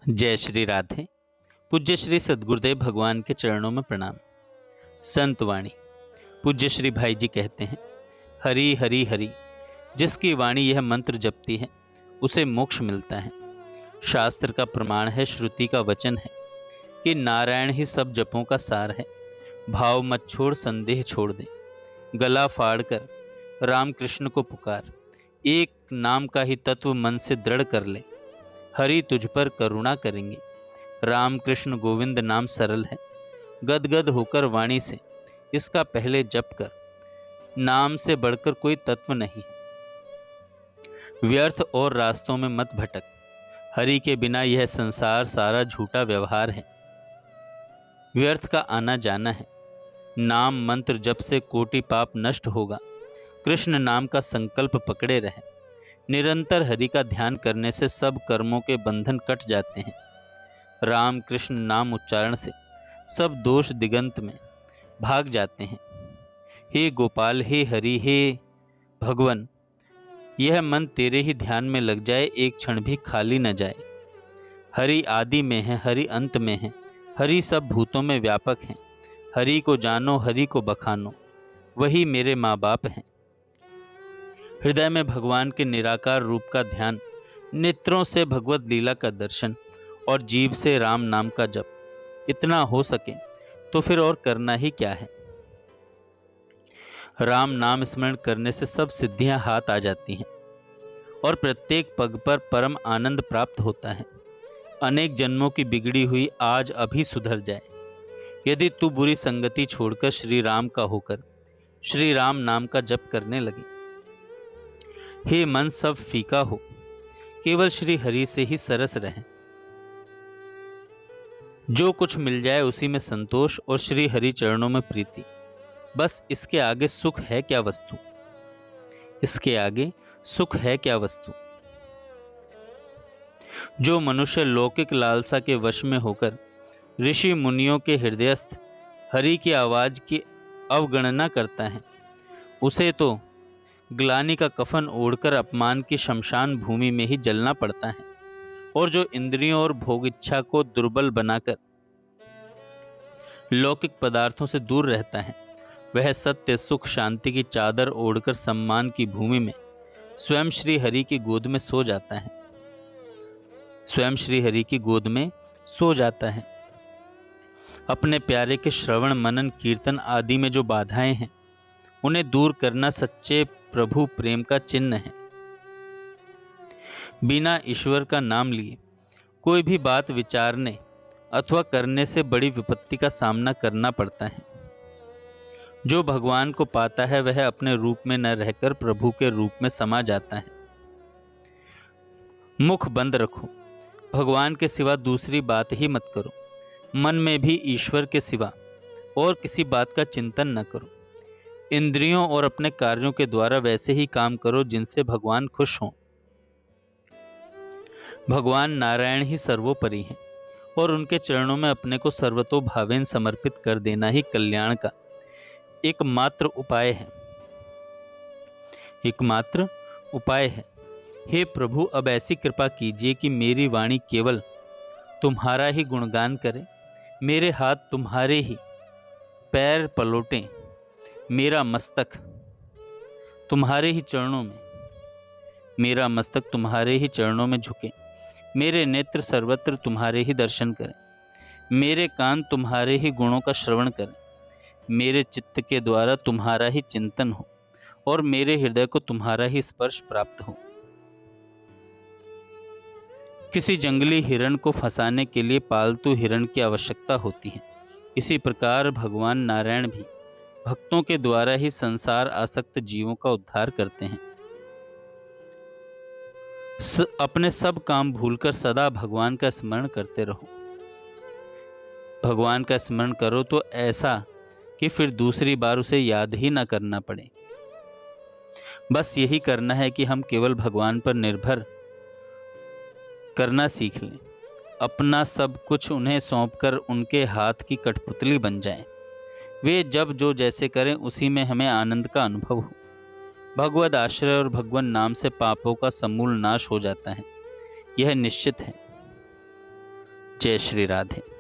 जय श्री राधे। पूज्य श्री सद्गुरुदेव भगवान के चरणों में प्रणाम। संत वाणी। पूज्य श्री भाई जी कहते हैं, हरि हरि हरि, जिसकी वाणी यह मंत्र जपती है उसे मोक्ष मिलता है। शास्त्र का प्रमाण है, श्रुति का वचन है कि नारायण ही सब जपों का सार है। भाव मत छोड़, संदेह छोड़ दे, गला फाड़ कर राम कृष्ण को पुकार। एक नाम का ही तत्व मन से दृढ़ कर ले, हरि तुझ पर करुणा करेंगे। राम कृष्ण गोविंद नाम सरल है, गदगद होकर वाणी से इसका पहले जप कर। नाम से बढ़कर कोई तत्व नहीं। व्यर्थ और रास्तों में मत भटक, हरि के बिना यह संसार सारा झूठा व्यवहार है। व्यर्थ का आना जाना है। नाम मंत्र जप से कोटि पाप नष्ट होगा। कृष्ण नाम का संकल्प पकड़े रहे। निरंतर हरि का ध्यान करने से सब कर्मों के बंधन कट जाते हैं। राम कृष्ण नाम उच्चारण से सब दोष दिगंत में भाग जाते हैं। हे गोपाल, हे हरि, हे भगवन, यह मन तेरे ही ध्यान में लग जाए, एक क्षण भी खाली न जाए। हरि आदि में है, हरि अंत में है, हरि सब भूतों में व्यापक है। हरि को जानो, हरि को बखानो, वही मेरे माँ बाप हैं। हृदय में भगवान के निराकार रूप का ध्यान, नेत्रों से भगवत लीला का दर्शन और जीभ से राम नाम का जप। इतना हो सके तो फिर और करना ही क्या है। राम नाम स्मरण करने से सब सिद्धियां हाथ आ जाती हैं और प्रत्येक पग पर परम आनंद प्राप्त होता है। अनेक जन्मों की बिगड़ी हुई आज अभी सुधर जाए यदि तू बुरी संगति छोड़कर श्री राम का होकर श्री राम नाम का जप करने लगे। हे मन, सब फीका हो, केवल श्री हरि से ही सरस रहे। जो कुछ मिल जाए उसी में संतोष और श्री हरि चरणों में प्रीति। बस इसके आगे सुख है क्या वस्तु। इसके आगे सुख है क्या वस्तु। जो मनुष्य लौकिक लालसा के वश में होकर ऋषि मुनियों के हृदयस्थ हरि की आवाज की अवगणना करता है, उसे तो ग्लानि का कफन ओढ़कर अपमान की शमशान भूमि में ही जलना पड़ता है। और जो इंद्रियों और भोग इच्छा को दुर्बल बनाकर लौकिक पदार्थों से दूर रहता है, वह सत्य सुख शांति की चादर ओढ़कर सम्मान की भूमि में स्वयं श्री हरि की गोद में सो जाता है। स्वयं श्री हरि की गोद में सो जाता है। अपने प्यारे के श्रवण मनन कीर्तन आदि में जो बाधाएं हैं, उन्हें दूर करना सच्चे प्रभु प्रेम का चिन्ह है। बिना ईश्वर का नाम लिए कोई भी बात विचारने अथवा करने से बड़ी विपत्ति का सामना करना पड़ता है। जो भगवान को पाता है वह अपने रूप में न रहकर प्रभु के रूप में समा जाता है। मुख बंद रखो, भगवान के सिवा दूसरी बात ही मत करो। मन में भी ईश्वर के सिवा और किसी बात का चिंतन न करो। इंद्रियों और अपने कार्यों के द्वारा वैसे ही काम करो जिनसे भगवान खुश हों। भगवान नारायण ही सर्वोपरि हैं और उनके चरणों में अपने को सर्वतो भावेन समर्पित कर देना ही कल्याण का एकमात्र उपाय है। एकमात्र उपाय है। हे प्रभु, अब ऐसी कृपा कीजिए कि मेरी वाणी केवल तुम्हारा ही गुणगान करे, मेरे हाथ तुम्हारे ही पैर पलोटें, मेरा मस्तक तुम्हारे ही चरणों में, मेरा मस्तक तुम्हारे ही चरणों में झुके, मेरे नेत्र सर्वत्र तुम्हारे ही दर्शन करें, मेरे कान तुम्हारे ही गुणों का श्रवण करें, मेरे चित्त के द्वारा तुम्हारा ही चिंतन हो और मेरे हृदय को तुम्हारा ही स्पर्श प्राप्त हो। किसी जंगली हिरण को फंसाने के लिए पालतू हिरण की आवश्यकता होती है। इसी प्रकार भगवान नारायण भी भक्तों के द्वारा ही संसार आसक्त जीवों का उद्धार करते हैं। अपने सब काम भूलकर सदा भगवान का स्मरण करते रहो। भगवान का स्मरण करो तो ऐसा कि फिर दूसरी बार उसे याद ही ना करना पड़े। बस यही करना है कि हम केवल भगवान पर निर्भर करना सीख लें। अपना सब कुछ उन्हें सौंपकर उनके हाथ की कठपुतली बन जाएं। वे जब जो जैसे करें उसी में हमें आनंद का अनुभव हो। भगवद आश्रय और भगवान नाम से पापों का समूल नाश हो जाता है, यह निश्चित है। जय श्री राधे।